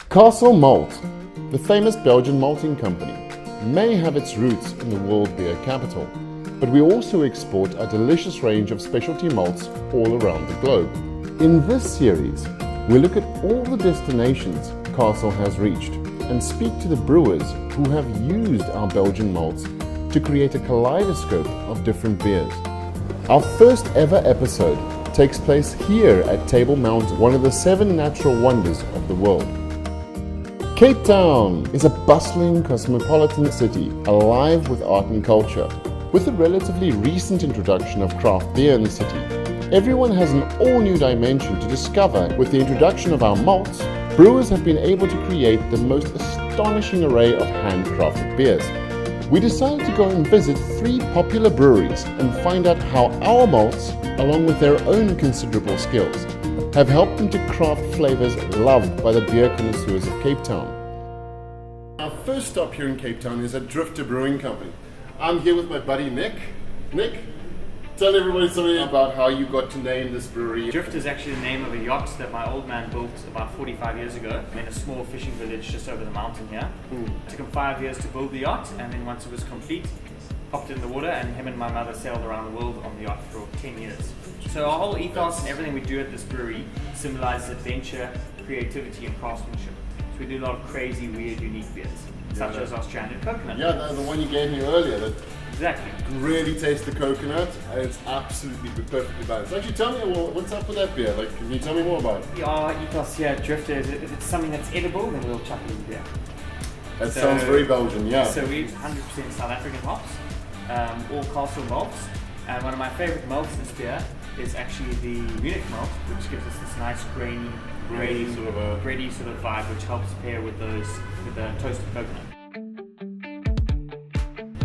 Castle Malt, the famous Belgian malting company, may have its roots in the world beer capital, but we also export a delicious range of specialty malts all around the globe. In this series, we look at all the destinations Castle has reached and speak to the brewers who have used our Belgian malts to create a kaleidoscope of different beers. Our first ever episode takes place here at Table Mountain, one of the 7 natural wonders of the world. Cape Town is a bustling cosmopolitan city alive with art and culture. With the relatively recent introduction of craft beer in the city, everyone has an all-new dimension to discover. With the introduction of our malts, brewers have been able to create the most astonishing array of handcrafted beers. We decided to go and visit 3 popular breweries and find out how our malts, along with their own considerable skills, have helped them to craft flavors loved by the beer connoisseurs of Cape Town. Our first stop here in Cape Town is at Drifter Brewing Company. I'm here with my buddy Nick. Nick, tell everybody something about how you got to name this brewery. Drift is actually the name of a yacht that my old man built about 45 years ago in a small fishing village just over the mountain here. It took him 5 years to build the yacht, and then once it was complete, popped it in the water, and him and my mother sailed around the world on the yacht for 10 years. So our whole ethos and everything we do at this brewery symbolizes adventure, creativity, and craftsmanship. So we do a lot of crazy, weird, unique beers, such as our stranded coconut. Yeah, the one you gave me earlier. That Exactly. really taste the coconut, and it's absolutely perfectly balanced. Actually, tell me, what's up with that beer? Like, can you tell me more about it? Our ethos here at Drifter is if it's something that's edible, then we'll chuck it in beer. That sounds very Belgian, yeah. So we 100% South African hops, all Castle malts, and one of my favorite malts in this beer is actually the Munich malt, which gives us this nice grainy, bready sort of vibe, which helps pair with the toasted coconut.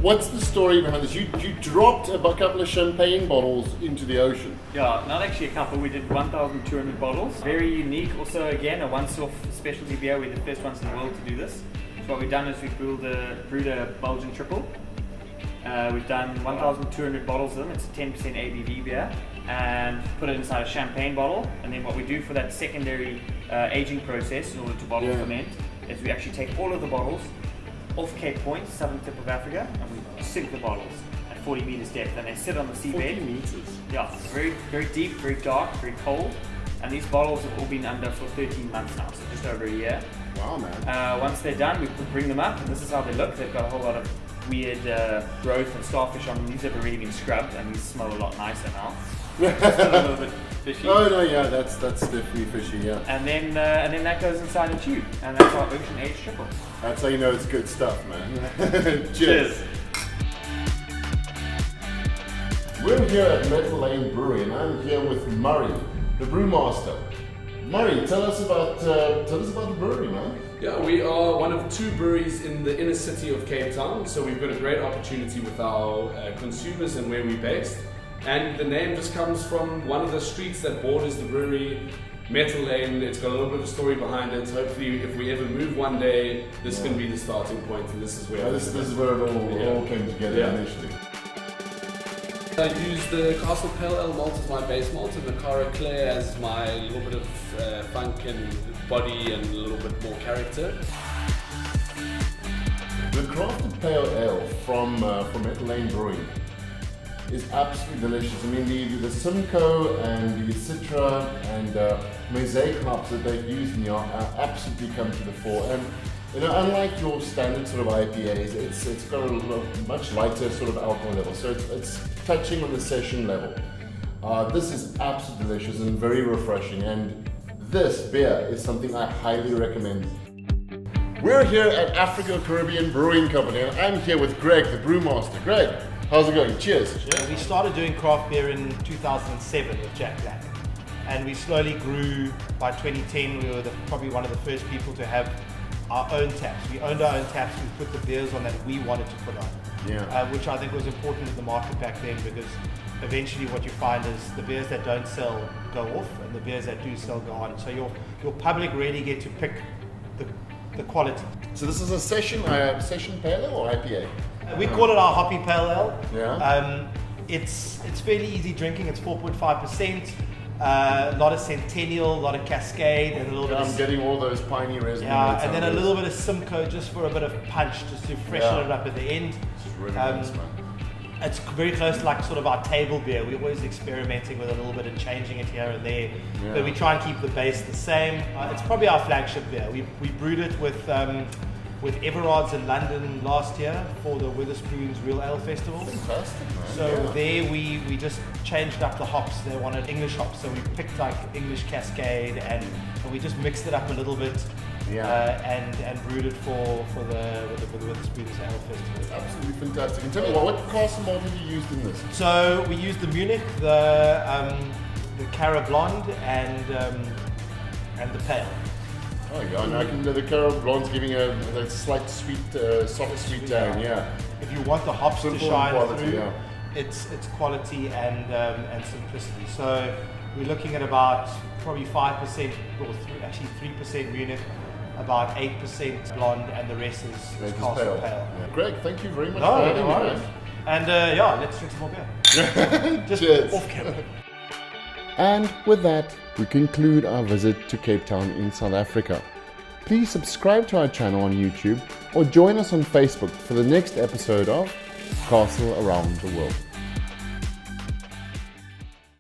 What's the story behind this? You dropped a couple of champagne bottles into the ocean. Yeah, not actually a couple. We did 1,200 bottles. Very unique. Also, again, a once-off specialty beer. We're the first ones in the world to do this. So what we've done is we've brewed a Belgian Tripel. We've done 1,200 bottles of them. It's a 10% ABV beer, and put it inside a champagne bottle. And then what we do for that secondary aging process in order to bottle ferment is we actually take all of the bottles off Cape Point, southern tip of Africa, and we sink the bottles at 40 meters depth, and they sit on the seabed. 40 meters? Yeah, very, very deep, very dark, very cold. And these bottles have all been under for 13 months now, so just over a year. Wow, man. Once they're done, we bring them up, and this is how they look. They've got a whole lot of weird growth and starfish on them. These have already been scrubbed, and these smell a lot nicer now. Just a little bit fishy. Oh no, yeah, that's definitely fishy, yeah. And then that goes inside a tube, and that's our ocean aged triple. That's how you know it's good stuff, man. Cheers. We're here at Metal Lane Brewery, and I'm here with Murray, the brewmaster. Murray, tell us about the brewery, man. Yeah, we are one of 2 breweries in the inner city of Cape Town, so we've got a great opportunity with our consumers and where we're based. And the name just comes from one of the streets that borders the brewery, Metal Lane. It's got a little bit of a story behind it. Hopefully, if we ever move one day, this can be the starting point, and this is where this is where it all came together initially. I use the Castle Pale Ale malt as my base malt, and the Cara Claire as my little bit of funk and body and a little bit more character. The crafted pale ale from Metal Lane Brewing is absolutely delicious. I mean, the Simcoe and the Citra and Mosaic hops that they've used in the absolutely come to the fore. And you know, unlike your standard sort of IPAs, it's got a much lighter sort of alcohol level, so it's touching on the session level. This is absolutely delicious and very refreshing, and this beer is something I highly recommend. We're here at Afro Caribbean Brewing Company, and I'm here with Greg, the brewmaster. Greg, how's it going? Cheers. We started doing craft beer in 2007 with Jack Black, and we slowly grew. By 2010, we were probably one of the first people to have our own taps. We owned our own taps. We put the beers on that we wanted to put on, which I think was important in the market back then, because eventually what you find is the beers that don't sell go off, and the beers that do sell go on. So your public really get to pick the quality. So this is a session pale ale or IPA? We call it our Hoppy Pale Ale. Yeah. It's fairly easy drinking. It's 4.5%. A lot of Centennial, a lot of Cascade, and a little bit I'm of getting all those piney resin. and then a little bit of Simcoe just for a bit of punch, just to freshen it up at the end. It's really nice, man. It's very close to like sort of our table beer. We're always experimenting with a little bit and changing it here and there, but we try and keep the base the same. It's probably our flagship beer. We brewed it with Everard's in London last year for the Witherspoon's Real Ale Festival. Fantastic, man. So there we just changed up the hops. They wanted English hops, so we picked like English Cascade and we just mixed it up a little bit. And brewed it for the Witherspoon's Ale Festival. Absolutely fantastic. And tell me what castle malt have you used in this? So we used the Munich, the Cara Blonde, and the Pale. Oh yeah, and I can the Cara Blonde's giving a slight sweet, soft sweet tang. Yeah. If you want the hops Simple to shine quality, through, it's quality and simplicity. So we're looking at about probably 5% or 3% Munich, about 8% blonde, and the rest is Castle Pale. Yeah. Greg, thank you very much No, for having no me. worries. And let's drink some more beer. Just Cheers. off camera. And with that, we conclude our visit to Cape Town in South Africa. Please subscribe to our channel on YouTube or join us on Facebook for the next episode of Castle Around the World.